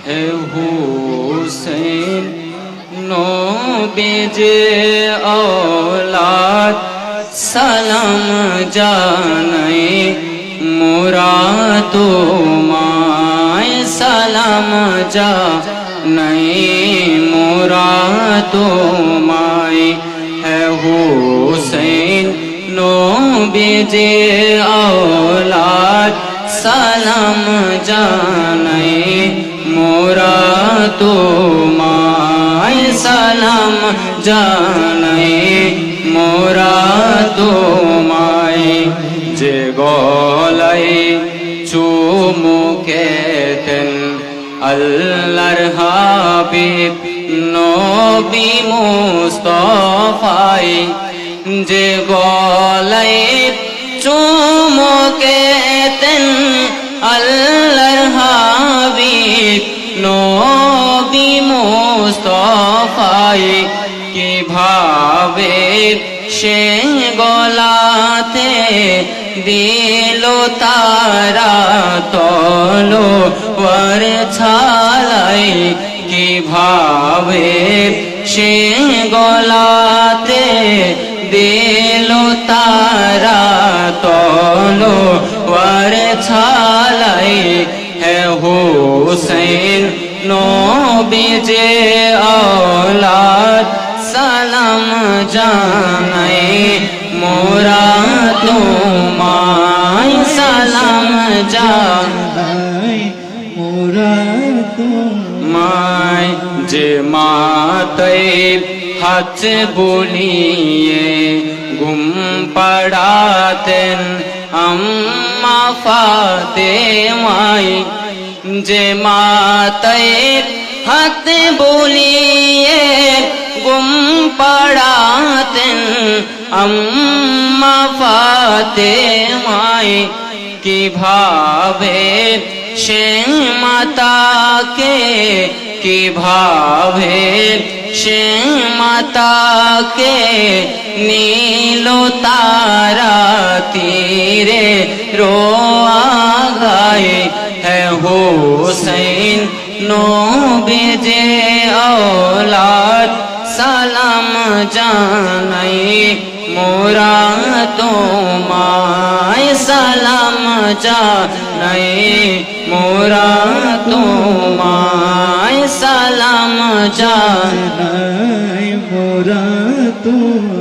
হে হুসেন নবীজি औलाद সালাম জানাই মোরা তোমায় সালাম জানাই মোরা তোমায় হে হুসেন নবীজি औलाद সালাম জানাই মোরা তোমায় সালাম জানাই মোরা তোমায় যে গলায় চুমুকেতেন আল্লাহর হাবিব নবী মুস্তাফাই যে গলায় চুমুকেতেন আল্লাহর হাবিব নবী মুস্তাফাই কিভাবে সে গলাতে দিল তারা তলোয়ার ছালাই কিভাবে সে গলাতে দিল তারা তলোয়ার ছালাই হে হুসেন নবীজি औलाद সালাম জানাই মোরা তোমায় সালাম জানাই মোরা তোমায় যে মাতাই হাত বুলিয়ে ঘুম পড়াতেন আম্মা ফাতেমাই যে মাতাই হাত বুলিয়ে গুম পড়াতেন আম্মা ফাতেমাই কিভাবে সে মাতাকে কিভাবে সে মাতাকে নীল তারা তীরে রোয়া গায়ে হে হুসেন নবীজি औलाद সালাম জানাই মোরা তোমায় সালাম জানাই মোরা তোমায় সালাম জানাই মোরা তোমায়